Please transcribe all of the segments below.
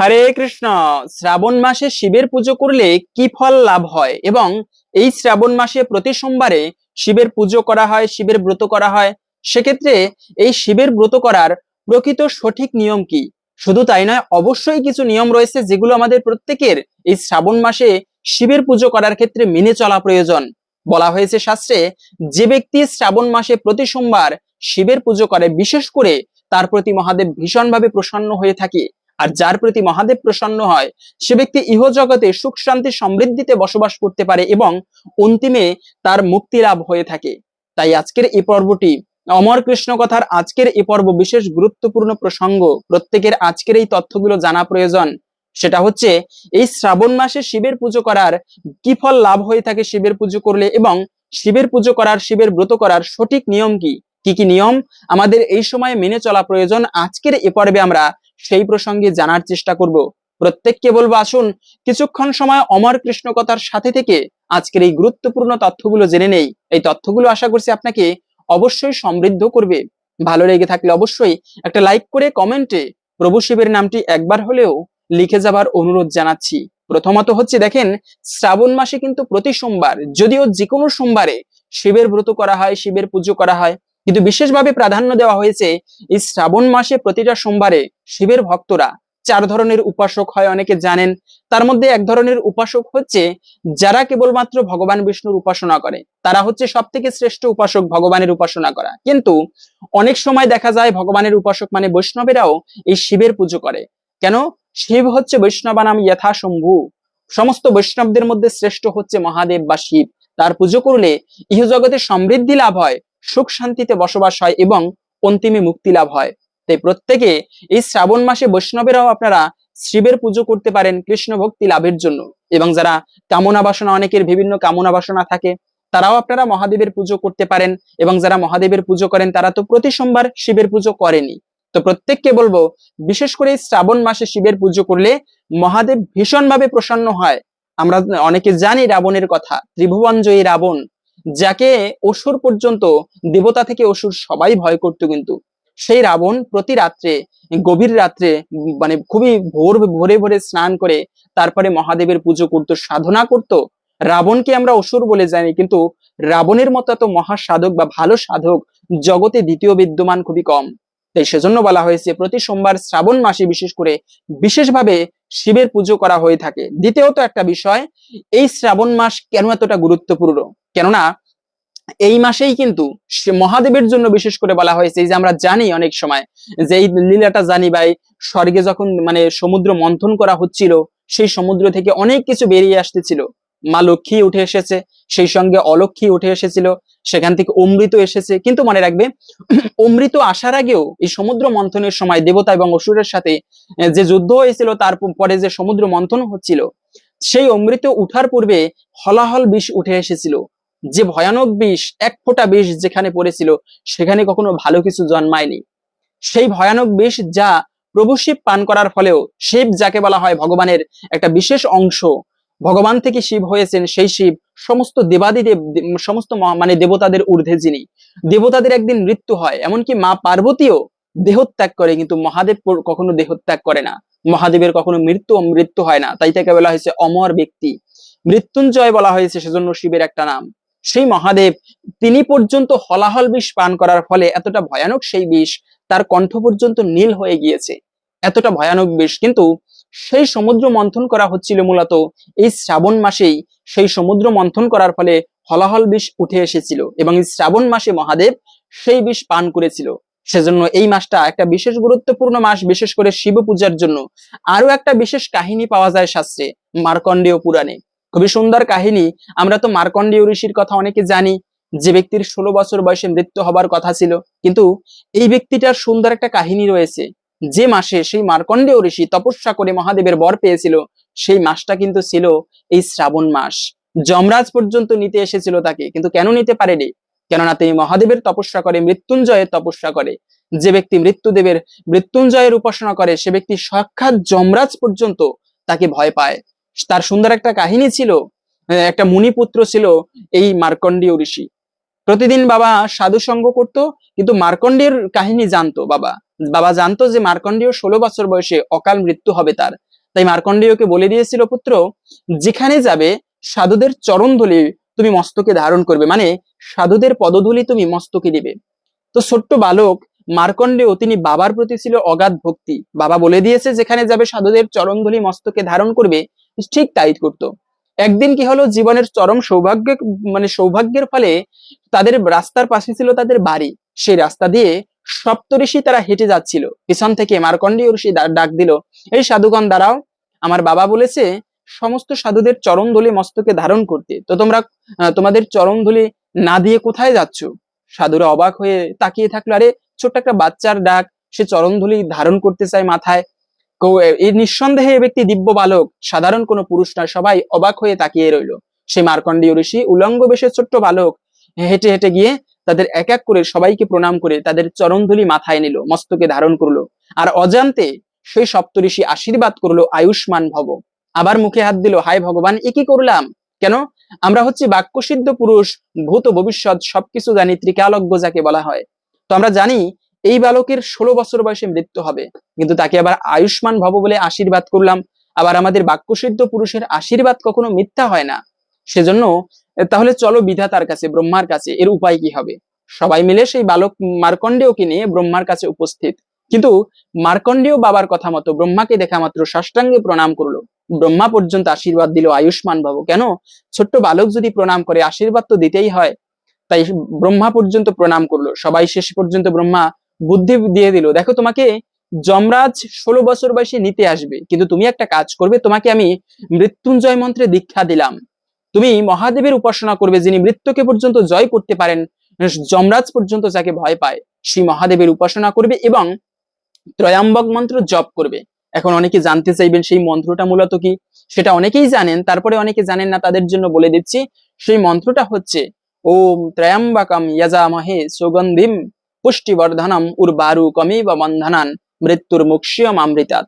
হরে কৃষ্ণ। শ্রাবণ মাসে শিবের পুজো করলে কি ফল লাভ হয় এবং এই শ্রাবণ মাসে প্রতি সোমবারে শিবের পুজো করা হয়, শিবের ব্রত করা হয়, সেক্ষেত্রে এই শিবের ব্রত করার প্রকৃত সঠিক নিয়ম কি? শুধু তাই নয়, অবশ্যই কিছু নিয়ম রয়েছে যেগুলো আমাদের প্রত্যেকের এই শ্রাবণ মাসে শিবের পুজো করার ক্ষেত্রে মেনে চলা প্রয়োজন। বলা হয়েছে শাস্ত্রে, যে ব্যক্তি শ্রাবণ মাসে প্রতি সোমবার শিবের পুজো করে, বিশেষ করে তার প্রতি মহাদেব ভীষণভাবে প্রসন্ন হয়ে থাকে। আর যার প্রতি মহাদেব প্রসন্ন হয়, সে ব্যক্তি ইহজগতে সুখ শান্তি সমৃদ্ধিতে বসবাস করতে পারে এবং অন্তিমে তার মুক্তি লাভ হয়ে থাকে। তাই আজকের এই পর্বটি, অমর কৃষ্ণ কথার আজকের এই পর্ব বিশেষ গুরুত্বপূর্ণ প্রসঙ্গ। প্রত্যেকের আজকের এই তথ্যগুলো জানা প্রয়োজন। সেটা হচ্ছে, এই শ্রাবণ মাসে শিবের পুজো করার কি ফল লাভ হয়ে থাকে শিবের পুজো করলে, এবং শিবের পুজো করার, শিবের ব্রত করার সঠিক নিয়ম কি কি কি নিয়ম আমাদের এই সময়ে মেনে চলা প্রয়োজন, আজকের এ পর্বে আমরা সেই প্রসঙ্গে জানার চেষ্টা করব। প্রত্যেককে বলবো, আসুন কিছুক্ষণ সময় অমর কৃষ্ণ কথার সাথে থেকে আজকের এই গুরুত্বপূর্ণ তথ্যগুলো জেনে নেই। এই তথ্যগুলো আশা করছি আপনাকে অবশ্যই সমৃদ্ধ করবে। ভালো লেগে থাকলে অবশ্যই একটা লাইক করে কমেন্টে প্রভু শিবের নামটি একবার হলেও লিখে যাবার অনুরোধ জানাচ্ছি। প্রথমত হচ্ছে, দেখেন, শ্রাবণ মাসে কিন্তু প্রতি সোমবার, যদিও যে কোনো সোমবারে শিবের ব্রত করা হয়, শিবের পুজো করা হয়, কিন্তু বিশেষভাবে প্রাধান্য দেওয়া হয়েছে এই শ্রাবণ মাসে প্রতিটা সোমবারে শিবের ভক্তরা চার ধরনের উপাসক হয়, অনেকে জানেন। তার মধ্যে এক ধরনের উপাসক হচ্ছে যারা কেবলমাত্র ভগবান বিষ্ণুর উপাসনা করে, তারা হচ্ছে সব থেকে শ্রেষ্ঠ উপাসক, ভগবানের উপাসনা করা। কিন্তু অনেক সময় দেখা যায় ভগবানের উপাসক মানে বৈষ্ণবেরাও এই শিবের পুজো করে। কেন? শিব হচ্ছে বৈষ্ণবানাম যথা শম্ভু। সমস্ত বৈষ্ণবদের মধ্যে শ্রেষ্ঠ হচ্ছে মহাদেব বা শিব। তার পুজো করলে ইহজগতে সমৃদ্ধি লাভ হয়, সুখ শান্তিতে বসবাস হয় এবং অন্তিমে মুক্তি লাভ হয়। তাই প্রত্যেকে এই শ্রাবণ মাসে বৈষ্ণবেরাও আপনারা শিবের পুজো করতে পারেন কৃষ্ণ ভক্তি লাভের জন্য। এবং যারা কামনা বাসনা, অনেকের বিভিন্ন কামনা বাসনা থাকে, তারাও আপনারা মহাদেবের পুজো করতে পারেন। এবং যারা মহাদেবের পুজো করেন তারা তো প্রতি সোমবার শিবের পুজো করেনি। তো প্রত্যেককে বলবো, বিশেষ করে শ্রাবণ মাসে শিবের পুজো করলে মহাদেব ভীষণভাবে প্রসন্ন হয়। আমরা অনেকে জানি রাবণের কথা, ত্রিভুবন জয়ী রাবণ, যাকে অসুর পর্যন্ত, দেবতা থেকে অসুর সবাই ভয় করতো। কিন্তু সেই রাবণ প্রতি রাত্রে, গভীর রাত্রে, মানে খুবই ভোরে ভোরে স্নান করে তারপরে মহাদেবের পুজো করত, সাধনা করত। রাবণকে আমরা অসুর বলে জানি, কিন্তু রাবণের মতো এত মহাসাধক বা ভালো সাধক জগতে দ্বিতীয় বিদ্যমান খুবই কম। তাই সেজন্য বলা হয়েছে প্রতি সোমবার শ্রাবণ মাসে বিশেষ করে বিশেষভাবে শিবের পুজো করা হয়ে থাকে। দ্বিতীয়ত একটা বিষয়, এই শ্রাবণ মাস কেন এতটা গুরুত্বপূর্ণ? কেননা এই মাসেই কিন্তু মহাদেবের জন্য বিশেষ করে বলা হয়েছে। এই যে আমরা জানি অনেক সময় যে এই লীলাটা জানি, ভাই, স্বর্গে যখন মানে সমুদ্র মন্থন করা হচ্ছিল, সেই সমুদ্র থেকে অনেক কিছু বেরিয়ে আসতেছিল। মা লক্ষ্মী উঠে এসেছে, সেই সঙ্গে অলক্ষ্মী উঠে এসেছিল, সেখান থেকে অমৃত এসেছে। কিন্তু মনে রাখবে, অমৃত আসার আগেও এই সমুদ্র মন্থনের সময় দেবতা এবং অসুরের সাথে যে যুদ্ধ হয়েছিল, তারপরে যে সমুদ্র মন্থন হচ্ছিল, সেই অমৃত উঠার পূর্বে হলাহল বিষ উঠে এসেছিল। যে ভয়ানক বিষ, এক ফোঁটা বিষ যেখানে পড়েছিল, সেখানে কখনো ভালো কিছু জন্মায়নি। সেই ভয়ানক বিষ যা প্রভু শিব পান করার ফলেও, শিব যাকে বলা হয় ভগবানের একটা বিশেষ অংশ, ভগবান থেকে শিব হয়েছেন, সেই শিব সমস্ত দেবাদিদেব, সমস্ত মানে দেবতাদের ঊর্ধ্বে যিনি। দেবতাদের একদিন মৃত্যু হয়, এমনকি মা পার্বতীও দেহত্যাগ করে, কিন্তু মহাদেব কখনো দেহত্যাগ করে না। মহাদেবের কখনো মৃত্যু হয় না, তাই তাকে বলা হয়েছে অমর ব্যক্তি। মৃত্যুঞ্জয় বলা হয়েছে সেজন্য শিবের একটা নাম। সেই মহাদেব, তিনি পর্যন্ত হলাহল বিষ পান করার ফলে এতটা ভয়ানক সেই বিষ, তার কণ্ঠ পর্যন্ত নীল হয়ে গিয়েছে, এতটা ভয়ানক বিষ। কিন্তু সেই সমুদ্র মন্থন করা হচ্ছিল মূলত এই শ্রাবণ মাসেই। সেই সমুদ্র মন্থন করার ফলে হলাহল বিষ উঠে এসেছিল এবং এই শ্রাবণ মাসে মহাদেব সেই বিষ পান করেছিল। সেজন্য এই মাসটা একটা বিশেষ গুরুত্বপূর্ণ মাস, বিশেষ করে শিব পূজার জন্য। আরো একটা বিশেষ কাহিনী পাওয়া যায় শাস্ত্রে, মার্কণ্ডেয় পুরাণে। খুবই সুন্দর কাহিনী। আমরা তো মার্কণ্ডেয় ঋষির কথা অনেকে জানি, যে ব্যক্তির 16 বছর বয়সে মৃত্যু হবার কথা ছিল। কিন্তু এই ব্যক্তিটার সুন্দর একটা কাহিনী রয়েছে। যে মাসে সেই মার্কণ্ডেয় ঋষি তপস্যা করে মহাদেবের বর পেয়েছিল, সেই মাসটা কিন্তু ছিল এই শ্রাবণ মাস। যমরাজ পর্যন্ত নিতে এসেছিল তাকে, কিন্তু কেন নিতে পারেনি? কেননা তিনি মহাদেবের তপস্যা করে, মৃত্যুঞ্জয়ের তপস্যা করে। যে ব্যক্তি মৃত্যুঞ্জয়ের উপাসনা করে, সে ব্যক্তি সাক্ষাৎ যমরাজ পর্যন্ত তাকে ভয় পায়। তার সুন্দর একটা কাহিনী ছিল। একটা মুনিপুত্র ছিল এই মার্কণ্ডেয় ঋষি। প্রতিদিন বাবা সাধু সঙ্গ করত, কিন্তু মার্কণ্ডের কাহিনী জানতো বাবা। বাবা জানতো যে মার্কণ্ডেয় 16 বছর বয়সে অকাল মৃত্যু হবে তার, তাই মার্কণ্ডেয়কে বলে দিয়েছিল, পুত্র যেখানে যাবে সাধুদের চরণধূলি তুমি মস্তকে ধারণ করবে, মানে সাধুদের পদধূলি তুমি মস্তকে দিবে। তো ছোট্ট বালক মার্কণ্ডেয়, তিনি বাবার প্রতি ছিল অগাধ ভক্তি। বাবা বলে দিয়েছে যেখানে যাবে সাধুদের চরণধূলি মস্তকে ধারণ করবে, ঠিক তাই করতো। একদিন কি হলো, জীবনের চরম সৌভাগ্য, মানে সৌভাগ্যের ফলে তাদের রাস্তার পাশে ছিল তাদের বাড়ি। সেই রাস্তা দিয়ে সপ্তঋষি তারা হেঁটে যাচ্ছিল। পিছন থেকে মার্কণ্ডেয় ঋষি ডাক দিল, এই সাধুগণ দাঁড়াও, আমার বাবা বলেছে সমস্ত সাধুদের চরণধূলি মস্তকে ধারণ করতে, তো তোমরা তোমাদের চরণধূলি না দিয়ে কোথায় যাচ্ছ? সাধুরা অবাক হয়ে তাকিয়ে থাকলো, আরে ছোট্ট একটা বাচ্চার ডাক, সে চরণধূলি ধারণ করতে চায় মাথায়। এই নিঃসন্দেহে এ ব্যক্তি দিব্য বালক, সাধারণ কোনো পুরুষ নয়। সবাই অবাক হয়ে তাকিয়ে রইল। সেই মার্কণ্ডেয় ঋষি উলঙ্গ বেশে ছোট্ট বালক হেঁটে হেঁটে গিয়ে তাদের এক এক করে সবাইকে প্রণাম করে তাদের চরণধূলি মাথায় নিল, মস্তকে ধারণ করলো। আর অজান্তে সেই সপ্তঋষি আশীর্বাদ করলো, আয়ুষ্মান ভব। আবার মুখে হাত দিল, হায় ভগবান, এ কি করলাম? কেন? আমরা হচ্ছে বাক্যসিদ্ধ পুরুষ, ভূত ভবিষ্যৎ সবকিছু জানি, ত্রিকালজ্ঞ যাকে বলা হয়। তো আমরা জানি এই বালকের 16 বছর বয়সে মৃত্যু হবে, কিন্তু তাকে আবার আয়ুষ্মান ভব বলে আশীর্বাদ করলাম। আবার আমাদের বাক্যসিদ্ধ পুরুষের আশীর্বাদ কখনো মিথ্যা হয় না। সেজন্য তাহলে চলো বিধাতার কাছে, ব্রহ্মার কাছে। এর উপায় কি হবে? সবাই মিলে সেই বালক মার্কণ্ডেয়কে নিয়ে ব্রহ্মার কাছে উপস্থিত। কিন্তু মার্কণ্ডেয় বাবার কথা মতো ব্রহ্মাকে দেখা মাত্র সাষ্টাঙ্গে প্রণাম করলো। ব্রহ্মা পর্যন্ত আশীর্বাদ দিল, আয়ুষ্মান ভব। কেন? ছোট্ট বালক যদি প্রণাম করে, আশীর্বাদ তো দিতেই হয়। তাই ব্রহ্মা পর্যন্ত প্রণাম করলো সবাই। শেষ পর্যন্ত ব্রহ্মা বুদ্ধি দিয়ে দিল, দেখো তোমাকে যমরাজ 16 বছর বয়সে নিতে আসবে, কিন্তু তুমি একটা কাজ করবে, তোমাকে আমি মৃত্যুঞ্জয় মন্ত্রে দীক্ষা দিলাম। তুমি মহাদেবের উপাসনা করবে, যিনি মৃত্যুকে পর্যন্ত জয় করতে পারেন, যমরাজ পর্যন্ত যাকে ভয় পায়, সেই মহাদেবের উপাসনা করবে এবং ত্রয়াম্বক মন্ত্র জপ করবে। এখন অনেকে জানতে চাইবেন সেই মন্ত্রটা মূলত কি। সেটা অনেকেই জানেন, তারপরে অনেকে জানেন না, তাদের জন্য বলে দিচ্ছি। সেই মন্ত্রটা হচ্ছে ওম ত্রয়াম্বকম যজামহে সুগন্ধিম পুষ্টিবর্ধনম উর্বারুকমিব বন্ধনান মৃত্যুর মুক্ষিয়ম অমৃতাৎ।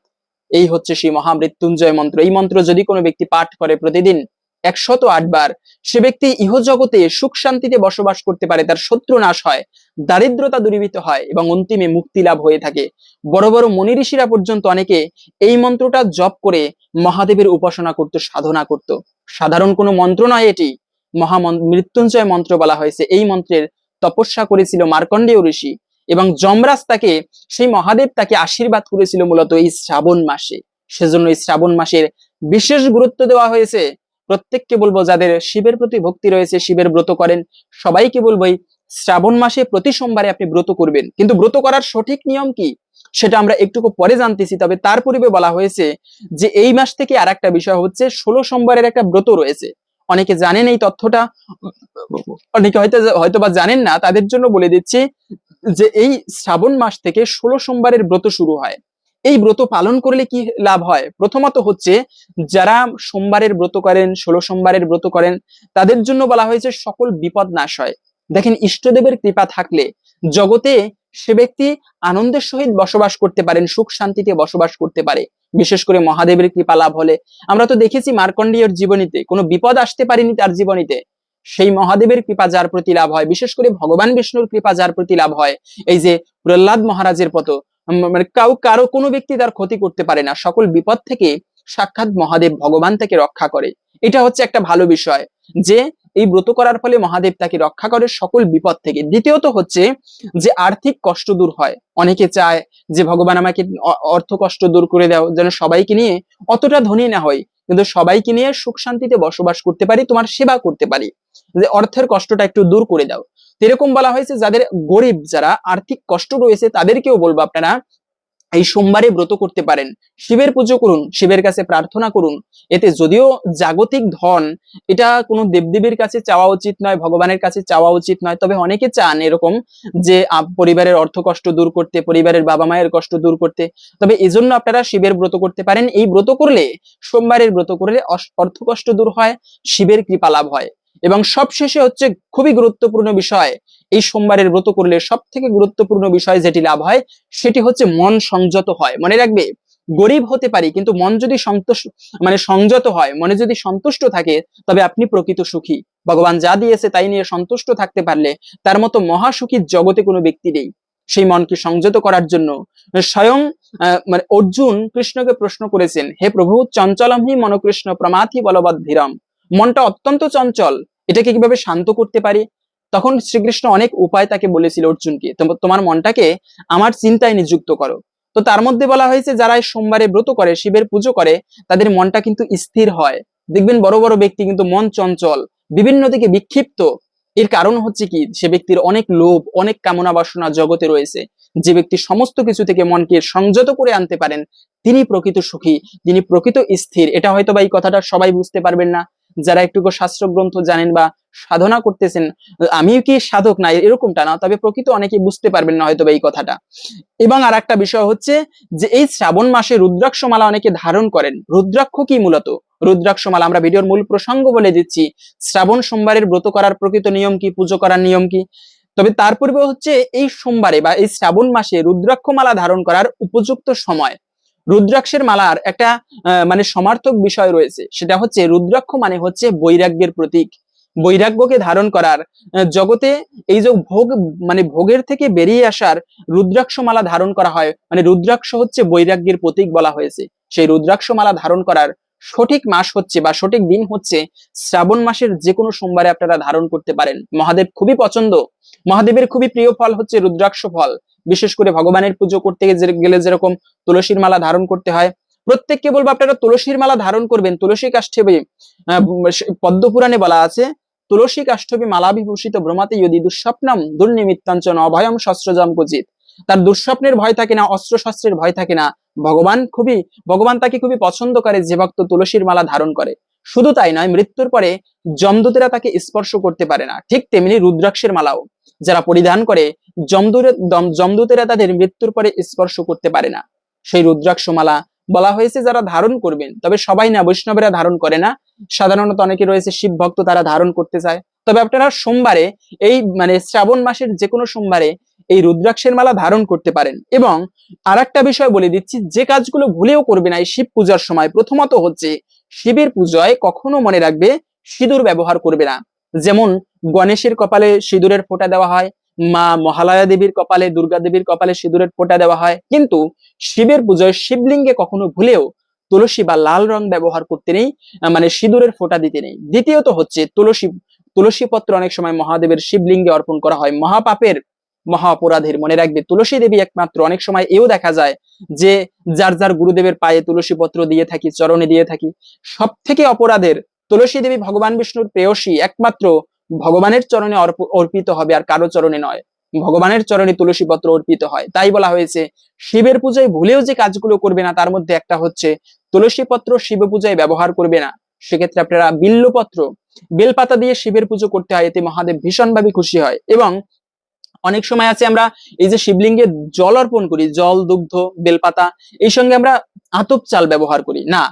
এই হচ্ছে সেই মহামৃত্যুঞ্জয় মন্ত্র। এই মন্ত্র যদি কোনো ব্যক্তি পাঠ করে প্রতিদিন 108 বার, সে ব্যক্তি ইহজগতে সুখ শান্তিতে বসবাস করতে পারে, তার শত্রু নাশ হয়, দারিদ্রতা দূরীভূত হয় এবং অন্তিমে মুক্তি লাভ হয়ে থাকে। বড় বড় মুনি ঋষিরা পর্যন্ত অনেকে এই মন্ত্রটা জপ করে মহাদেবের উপাসনা করত, সাধনা করত। সাধারণ কোনো মন্ত্র নয় এটি, মৃত্যুঞ্জয় মন্ত্র বলা হয়েছে। এই মন্ত্রের তপস্যা করেছিল মার্কণ্ডেয় ঋষি এবং যমরাজ তাকে, সেই মহাদেব তাকে আশীর্বাদ করেছিল মূলত এই শ্রাবণ মাসে। সেজন্য এই শ্রাবণ মাসের বিশেষ গুরুত্ব দেওয়া হয়েছে। প্রত্যেককে বলবো যাদের শিবের প্রতি ভক্তি রয়েছে, শিবের ব্রত করেন, সবাইকে বলবো এই শ্রাবণ মাসে প্রতি সোমবারে আপনি ব্রত করবেন। কিন্তু ব্রত করার সঠিক নিয়ম কি সেটা আমরা একটুকু পরে জানতেছি। তবে তার পূর্বে বলা হয়েছে যে এই মাস থেকে আর একটা বিষয় হচ্ছে 16 সোমবারের একটা ব্রত রয়েছে। অনেকে জানেন এই তথ্যটা, অনেকে হয়তো বা জানেন না, তাদের জন্য বলে দিচ্ছি যে এই শ্রাবণ মাস থেকে 16 সোমবারের ব্রত শুরু হয়। এই ব্রত পালন করলে কি লাভ হয়? প্রথমত হচ্ছে যারা সোমবারের ব্রত করেন, 16 সোমবারের ব্রত করেন, তাদের জন্য বলা হয়েছে সকল বিপদ নাশ হয়। দেখেন, ইষ্টদেবের কৃপা থাকলে জগতে সে ব্যক্তি আনন্দের সহিত বসবাস করতে পারেন, সুখ শান্তিতে বসবাস করতে পারে। বিশেষ করে মহাদেবের কৃপা লাভ হলে, আমরা তো দেখেছি মার্কণ্ডেয়র জীবনীতে কোনো বিপদ আসতে পারেনি তার জীবনীতে। সেই মহাদেবের কৃপা যার প্রতি লাভ হয়, বিশেষ করে ভগবান বিষ্ণুর কৃপা যার প্রতি লাভ হয়, এই যে প্রহ্লাদ মহারাজের মতো, মানে কারো কোনো ব্যক্তি তার ক্ষতি করতে পারে না, সকল বিপদ থেকে সাক্ষাৎ মহাদেব ভগবান তাকে রক্ষা করে। এটা হচ্ছে একটা ভালো বিষয় যে এই ব্রত করার ফলে মহাদেব তাকে রক্ষা করে সকল বিপদ থেকে। দ্বিতীয়ত হচ্ছে যে আর্থিক কষ্ট দূর হয়। অনেকে চায় যে ভগবান আমাকে অর্থ কষ্ট দূর করে দাও, যেন সবাইকে নিয়ে অতটা ধনী না হয়, কিন্তু সবাইকে নিয়ে সুখ শান্তিতে বসবাস করতে পারি, তোমার সেবা করতে পারি, যে অর্থের কষ্টটা একটু দূর করে দাও। এরকম বলা হয়েছে যাদের গরিব, যারা আর্থিক কষ্ট রয়েছে, তাদেরকেও বলবো আপনারা এই সোমবারে ব্রত করতে পারেন, শিবের পুজো করুন, শিবের কাছে প্রার্থনা করুন। এতে যদিও জাগতিক ধন, এটা কোনো দেবদেবীর কাছে চাওয়া উচিত নয়, ভগবানের কাছে চাওয়া উচিত নয়, তবে অনেকে চান এরকম যে পরিবারের অর্থ কষ্ট দূর করতে, পরিবারের বাবা মায়ের কষ্ট দূর করতে। তবে এজন্য আপনারা শিবের ব্রত করতে পারেন। এই ব্রত করলে, সোমবারের ব্রত করলে অর্থ কষ্ট দূর হয়, শিবের কৃপা লাভ হয়। এবং সবশেষে হচ্ছে খুবই গুরুত্বপূর্ণ বিষয়, এই সোমবারের ব্রত করলে সব থেকে গুরুত্বপূর্ণ বিষয় যেটি লাভ হয় সেটি হচ্ছে মন সংযত হয়। মনে রাখবে, গরিব হতে পারি, কিন্তু মন যদি সংযত হয়, মনে যদি সন্তুষ্ট থাকে, তবে আপনি প্রকৃত সুখী। ভগবান যা দিয়েছে তাই নিয়ে সন্তুষ্ট থাকতে পারলে তার মতো মহাসুখী জগতে কোনো ব্যক্তি নেই। সেই মনকে সংযত করার জন্য স্বয়ং মানে অর্জুন কৃষ্ণকে প্রশ্ন করেছেন, হে প্রভু, চঞ্চলম হি মনকৃষ্ণ প্রমাথি বলবদ্ধিরম, মনটা অত্যন্ত চঞ্চল, এটাকে কিভাবে শান্ত করতে পারি? তখন শ্রীকৃষ্ণ অনেক উপায় তাকে বলেছিল অর্জুনকে, তোমার মনটাকে আমার চিন্তায় নিযুক্ত করো। তো তার মধ্যে বলা হয়েছে যারা এই সোমবারে ব্রত করে, শিবের পুজো করে, তাদের মনটা কিন্তু স্থির হয়। দেখবেন বড় বড় ব্যক্তি কিন্তু মন চঞ্চল, বিভিন্ন দিকে বিক্ষিপ্ত। এর কারণ হচ্ছে কি, সে ব্যক্তির অনেক লোভ, অনেক কামনা বাসনা জগতে রয়েছে। যে ব্যক্তি সমস্ত কিছু থেকে মনকে সংযত করে আনতে পারেন, তিনি প্রকৃত সুখী, তিনি প্রকৃত স্থির। এটা হয়তো বা এই কথাটা সবাই বুঝতে পারবেন না, যারা একটুকু শাস্ত্র গ্রন্থ জানেন বা সাধনা করতেছেন। আমি কি সাধক না এরকমটা না, তবে প্রকৃত অনেকে বুঝতে পারবেন না হয়তো বা এই কথাটা। এবং আর একটা বিষয় হচ্ছে যে এই শ্রাবণ মাসে রুদ্রাক্ষ মালা অনেকে ধারণ করেন। রুদ্রাক্ষ কি মূলত? রুদ্রাক্ষ মালা আমরা ভিডিওর মূল প্রসঙ্গ বলে দিচ্ছি, শ্রাবণ সোমবারের ব্রত করার প্রকৃত নিয়ম কি, পুজো করার নিয়ম কি। তবে তার পূর্বে হচ্ছে এই সোমবারে বা এই শ্রাবণ মাসে রুদ্রাক্ষ মালা ধারণ করার উপযুক্ত সময়। রুদ্রাক্ষের মালার একটা মানে সমার্থক বিষয় রয়েছে, সেটা হচ্ছে রুদ্রাক্ষ মানে হচ্ছে বৈরাগ্যের প্রতীক। বৈরাগ্যকে ধারণ করার, জগতে এই যে ভোগ মানে ভোগের থেকে বেরিয়ে আসার রুদ্রাক্ষ মালা ধারণ করা হয়, মানে রুদ্রাক্ষ হচ্ছে বৈরাগ্যের প্রতীক বলা হয়েছে। সেই রুদ্রাক্ষ মালা ধারণ করার সঠিক মাস হচ্ছে বা সঠিক দিন হচ্ছে শ্রাবণ মাসের যে কোনো সোমবারে আপনারা ধারণ করতে পারেন। মহাদেব খুবই পছন্দ, মহাদেবের খুবই প্রিয় ফল হচ্ছে রুদ্রাক্ষ ফল। বিশেষ করে ভগবানের পুজো করতে গেলে যেরকম তুলসীর মালা ধারণ করতে হয়, প্রত্যেককে বলবো আপনারা তুলসীর মালা ধারণ করবেন। তুলসী কাষ্ঠে পদ্মপুরাণে বলা আছে, তুলসী কাষ্ঠবি মালা বিভূষিত ভ্রমাতে ইয়দি দুঃস্বপ্নম দুর্নিমিত্তাঞ্চন অভয়ম শস্ত্রজম কুচিত। তার দুঃস্বপ্নের ভয় থাকে না, অস্ত্র শস্ত্রের ভয় থাকে না। ভগবান তাকে খুবই পছন্দ করে যে ভক্ত তুলসীর মালা ধারণ করে। শুধু তাই নয়, মৃত্যুর পরে যমদূতেরা তাকে স্পর্শ করতে পারে না। ঠিক তেমনি রুদ্রাক্ষের মালাও যারা পরিধান করে, যমদূতেরা তাদের মৃত্যুর পরে স্পর্শ করতে পারে না। সেই রুদ্রাক্ষ মালা বলা হয়েছে যারা ধারণ করবেন, তবে সবাই না, বৈষ্ণবেরা ধারণ করে না। সাধারণত অনেকে রয়েছে শিব ভক্ত, তারা ধারণ করতে চায়। তবে আপনারা সোমবারে, এই মানে শ্রাবণ মাসের যে কোনো সোমবারে এই রুদ্রাক্ষের মালা ধারণ করতে পারেন। এবং আর একটা বিষয় বলে দিচ্ছি, যে কাজগুলো ভুলেও করবে না এই শিব পূজার সময়। প্রথমত হচ্ছে শিবের পূজায় কখনো মনে রাখবে সিঁদুর ব্যবহার করবে না। যেমন গণেশের কপালে সিঁদুরের ফোঁটা দেওয়া হয়, মা মহালয়া দেবীর কপালে, দুর্গা দেবীর কপালে সিঁদুরের ফোঁটা দেওয়া হয়, কিন্তু শিবের পূজায় শিবলিঙ্গে কখনো ভুলেও তুলসী বা লাল রং ব্যবহার করতে নেই, মানে সিঁদুরের ফোঁটা দিতে নেই। দ্বিতীয়ত হচ্ছে তুলসী পত্র অনেক সময় মহাদেবের শিবলিঙ্গে অর্পণ করা হয়, মহাপাপের, মহা অপরাধের। মনে রাখবে তুলসী দেবী একমাত্র, অনেক সময় এও দেখা যায় যে যার যার গুরুদেবের পায়ে তুলসী পত্র দিয়ে থাকি, চরণে দিয়ে থাকি। সব থেকে অপরাধের, তুলসী দেবী ভগবান বিষ্ণুর প্রেয়সী, একমাত্র ভগবানের চরণে অর্পিত হবে, আর কারো চরণে নয়। ভগবানের চরণে তুলসী পত্র অর্পিত হয়। তাই বলা হয়েছে শিবের পূজায় ভুলেও যে কাজগুলো করবে না, তার মধ্যে একটা হচ্ছে তুলসী পত্র শিব পূজায় ব্যবহার করবে না। সেক্ষেত্রে আপনারা বিল্লপত্র, বেলপাতা দিয়ে শিবের পুজো করতে হয়, এতে মহাদেব ভীষণভাবে খুশি হয়। এবং অনেক সময় আছে আমরা এই যে শিবলিঙ্গে জল অর্পণ করি, জল, দুগ্ধ, বেলপাতা, এই সঙ্গে আমরা আতপ চাল ব্যবহার করি না,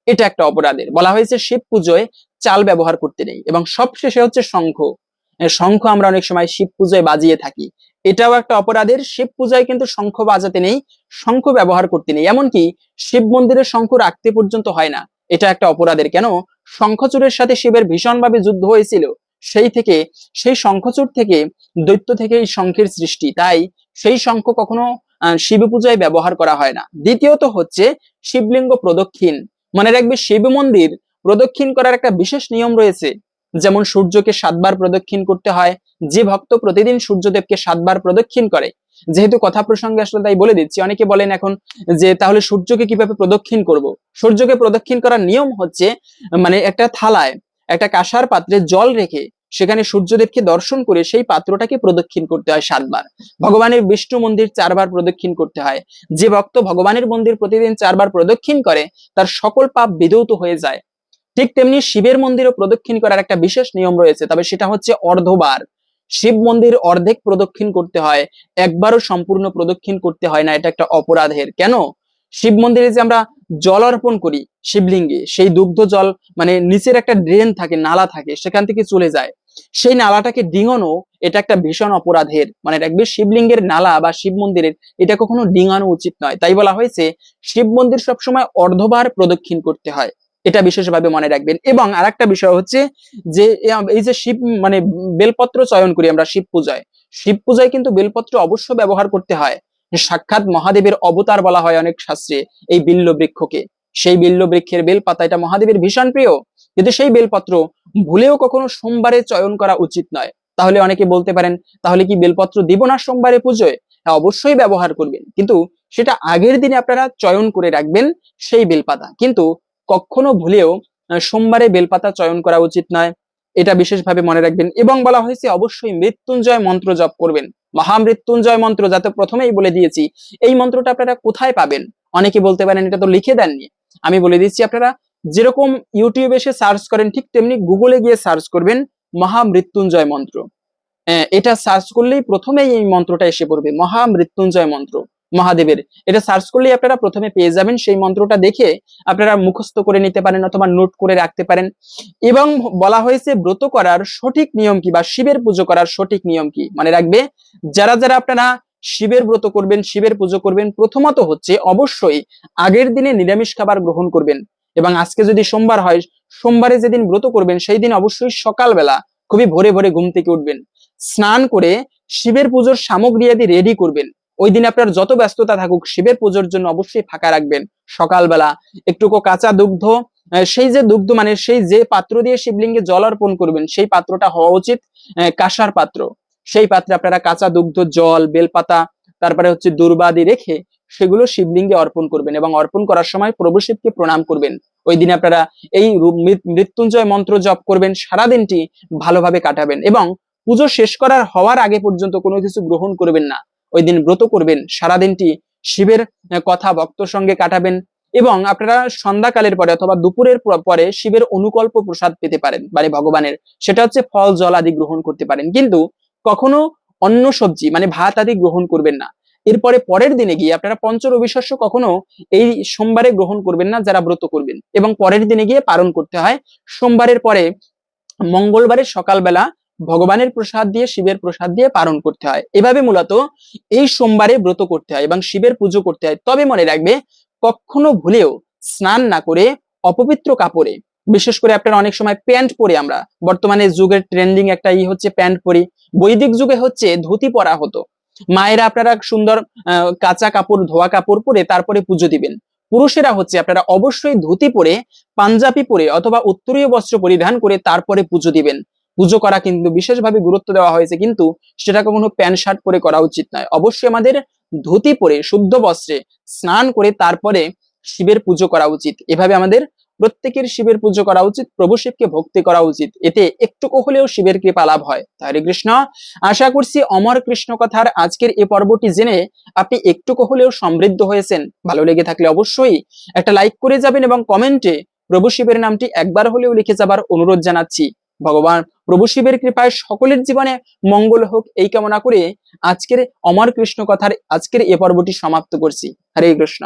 এটা একটা অপরাধের। বলা হয়েছে শিব পুজোয় চাল ব্যবহার করতে নেই। এবং সবশেষে হচ্ছে শঙ্খ। শঙ্খ আমরা অনেক সময় শিব পূজায় বাজিয়ে থাকি, এটাও একটা অপরাধের। শিব পূজায় কিন্তু শঙ্খ বাজাতে নেই, শঙ্খ ব্যবহার করতে নেই। এমনকি শিব মন্দিরে শঙ্খ রাখতে পর্যন্ত হয় না, এটা একটা অপরাধের। কেন? শঙ্খচূড়ের সাথে শিবের ভীষণভাবে যুদ্ধ হয়েছিল, সেই শঙ্খচূড় থেকে, দৈত্য থেকে এই শঙ্খের সৃষ্টি। তাই সেই শঙ্খ কখনো শিব পূজায় ব্যবহার করা হয় না। দ্বিতীয়ত হচ্ছে শিবলিঙ্গ প্রদক্ষিণ। মনে রাখবে শিব মন্দির প্রদক্ষিণ করার একটা বিশেষ নিয়ম রয়েছে। যেমন সূর্যকে 7 বার প্রদক্ষিণ করতে হয়। যে ভক্ত প্রতিদিন সূর্যদেবকে 7 বার প্রদক্ষিণ করে, যেহেতু কথা প্রসঙ্গে আসলে তাই বলে দিচ্ছি, অনেকে বলেন এখন যে তাহলে সূর্যকে কিভাবে প্রদক্ষিণ করব। সূর্যকে প্রদক্ষিণ করার নিয়ম হচ্ছে, মানে একটা থালায়, একটা কাঁসার পাত্রে জল রেখে সেখানে সূর্যদেবকে দর্শন করে সেই পাত্রটাকে প্রদক্ষিণ করতে হয় 7 বার। ভগবানের বিষ্ণু মন্দির 4 বার প্রদক্ষিণ করতে হয়। যে ভক্ত ভগবানের মন্দির প্রতিদিন 4 বার প্রদক্ষিণ করে, তার সকল পাপ বিধৌত হয়ে যায়। ঠিক তেমনি শিবের মন্দিরও প্রদক্ষিণ করার একটা বিশেষ নিয়ম রয়েছে, তবে সেটা হচ্ছে অর্ধবার। শিব মন্দির অর্ধেক প্রদক্ষিণ করতে হয়, একবারও সম্পূর্ণ প্রদক্ষিণ করতে হয় না, এটা একটা অপরাধের। কেন? শিব মন্দিরে যে আমরা জল অর্পণ করি শিবলিঙ্গে, সেই দুগ্ধ জল মানে নিচের একটা ড্রেন থাকে, নালা থাকে, সেখান থেকে চলে যায়। সেই নালাটাকে ডিঙানো, এটা একটা ভীষণ অপরাধের। মানে রাখবে শিবলিঙ্গের নালা বা শিব মন্দিরের, এটা কখনো ডিঙানো উচিত নয়। তাই বলা হয়েছে শিব মন্দির সবসময় অর্ধবার প্রদক্ষিণ করতে হয়, এটা বিশেষভাবে মনে রাখবেন। এবং আরেকটা বিষয় হচ্ছে যে এই যে শিব মানে বেলপত্র চয়ন করি আমরা শিব পূজায়, শিব পূজায় কিন্তু বেলপত্র অবশ্য ব্যবহার করতে হয়। সাক্ষাৎ মহাদেবের অবতার বলা হয় অনেক শাস্ত্রে এই বিল্ল বৃক্ষকে। সেই বিল্ল বৃক্ষের বেলপাতা এটা মহাদেবের ভীষণ প্রিয়, কিন্তু সেই বেলপত্র ভুলেও কখনো সোমবারে চয়ন করা উচিত নয়। তাহলে অনেকে বলতে পারেন, তাহলে কি বেলপত্র দিব না সোমবারে পুজোয়? হ্যাঁ, অবশ্যই ব্যবহার করবেন, কিন্তু সেটা আগের দিনে আপনারা চয়ন করে রাখবেন সেই বেলপাতা। কিন্তু কখনো ভুলেও সোমবারে বেলপাতা চয়ন করা উচিত নয়, এটা বিশেষভাবে মনে রাখবেন। এবং বলা হয়েছে অবশ্যই মৃত্যুঞ্জয় মন্ত্র জপ করবেন, মহামৃত্যুঞ্জয় মন্ত্র, যাতে প্রথমেই বলে দিয়েছি এই মন্ত্রটা আপনারা কোথায় পাবেন। অনেকে বলতে পারেন এটা তো লিখে দেননি, আমি বলে দিচ্ছি, আপনারা যেরকম ইউটিউবে এসে সার্চ করেন ঠিক তেমনি গুগলে গিয়ে সার্চ করবেন মহামৃত্যুঞ্জয় মন্ত্র। এটা সার্চ করলেই প্রথমেই এই মন্ত্রটা এসে পড়বে, মহামৃত্যুঞ্জয় মন্ত্র মহাদেবের। এটা সার্চ করলেই আপনারা প্রথমে পেয়ে যাবেন। সেই মন্ত্রটা দেখে আপনারা মুখস্থ করে নিতে পারেন অথবা নোট করে রাখতে পারেন। এবং বলা হয়েছে ব্রত করার সঠিক নিয়ম কি, বা শিবের পুজো করার সঠিক নিয়ম কি মনে রাখবে। যারা যারা আপনারা শিবের ব্রত করবেন, শিবের পুজো করবেন, প্রথমত হচ্ছে অবশ্যই আগের দিনে নিরামিষ খাবার গ্রহণ করবেন। এবং আজকে যদি সোমবার হয়, সোমবারে যেদিন ব্রত করবেন সেই দিন অবশ্যই সকালবেলা খুবই ভোরে ভোরে ঘুম থেকে উঠবেন, স্নান করে শিবের পুজোর সামগ্রী আদি রেডি করবেন। ওই দিন আপনার যত ব্যস্ততা থাকুক শিবের পুজোর জন্য অবশ্যই ফাঁকা রাখবেন। সকালবেলা একটুকু কাঁচা দুগ্ধ, সেই যে দুগ্ধ মানে সেই যে পাত্র দিয়ে শিবলিঙ্গে জল অর্পণ করবেন সেই পাত্রটা হওয়া উচিত কাঁসার পাত্র। সেই পাত্রে আপনারা কাঁচা দুগ্ধ, জল, বেলপাতা, তারপরে হচ্ছে দুর্বাদি রেখে সেগুলো শিবলিঙ্গে অর্পণ করবেন। এবং অর্পণ করার সময় প্রভু শিবকে প্রণাম করবেন। ওই দিন আপনারা এই মৃত্যুঞ্জয় মন্ত্র জপ করবেন, সারাদিনটি ভালোভাবে কাটাবেন। এবং পুজো শেষ করার হওয়ার আগে পর্যন্ত কোনো কিছু গ্রহণ করবেন না। ওই দিন ব্রত করবেন, সারাদিনটি শিবের কথা ভক্ত সঙ্গে কাটাবেন। এবং আপনারা সন্ধ্যাকালের পরে অথবা দুপুরের পরে শিবের অনুকল্প প্রসাদ পেতে পারেন, মানে ভগবানের, সেটা হচ্ছে ফল জল আদি গ্রহণ করতে পারেন। কিন্তু কখনো অন্ন সবজি মানে ভাত আদি গ্রহণ করবেন না। এরপরে পরের দিনে গিয়ে আপনারা পঞ্চরবি শস্য কখনো এই সোমবারে গ্রহণ করবেন না যারা ব্রত করবেন। এবং পরের দিনে গিয়ে পালন করতে হয় সোমবারের পরে মঙ্গলবারের সকালবেলা ভগবানের প্রসাদ দিয়ে, শিবের প্রসাদ দিয়ে পালন করতে হয়। এভাবে মূলত এই সোমবারে ব্রত করতে হয় এবং শিবের পুজো করতে হয়। তবে মনে রাখবে কখনো ভুলেও স্নান না করে অপবিত্র কাপড়ে, বিশেষ করে আপনারা অনেক সময় প্যান্ট পরে, আমরা বর্তমানে যুগের ট্রেন্ডিং একটা হচ্ছে প্যান্ট পরি, বৈদিক যুগে হচ্ছে ধুতি পরা হতো। মায়েরা আপনারা সুন্দর কাঁচা কাপড়, ধোয়া কাপড় পরে তারপরে পুজো দিবেন। পুরুষেরা হচ্ছে আপনারা অবশ্যই ধুতি পরে, পাঞ্জাবি পরে অথবা উত্তরীয় বস্ত্র পরিধান করে তারপরে পুজো দিবেন। পুজো করা কিন্তু বিশেষভাবে গুরুত্ব দেওয়া হয়েছে, কিন্তু সেটা কখনো প্যান্ট শার্ট পরে করা উচিত নয়। অবশ্যই আমাদের ধুতি পরে শুদ্ধ বস্ত্রে স্নান করে তারপরে শিবের পুজো করা উচিত। এভাবে আমাদের প্রত্যেকের শিবের পুজো করা উচিত, প্রভু শিবকে ভক্তি করা উচিত, এতে একটুকু হলেও শিবের কৃপা লাভ হয়। হরে কৃষ্ণ। আশা করছি অমর কৃষ্ণ কথার আজকের এই পর্বটি জেনে আপনি একটুকু হলেও সমৃদ্ধ হয়েছেন। ভালো লেগে থাকলে অবশ্যই একটা লাইক করে যাবেন এবং কমেন্টে প্রভু শিবের নামটি একবার হলেও লিখে যাবার অনুরোধ জানাচ্ছি। ভগবান প্রভু শিবের কৃপায় সকলের জীবনে মঙ্গল হোক এই কামনা করে আজকের অমর কৃষ্ণ কথার আজকের এ পর্বটি সমাপ্ত করছি। হরে কৃষ্ণ।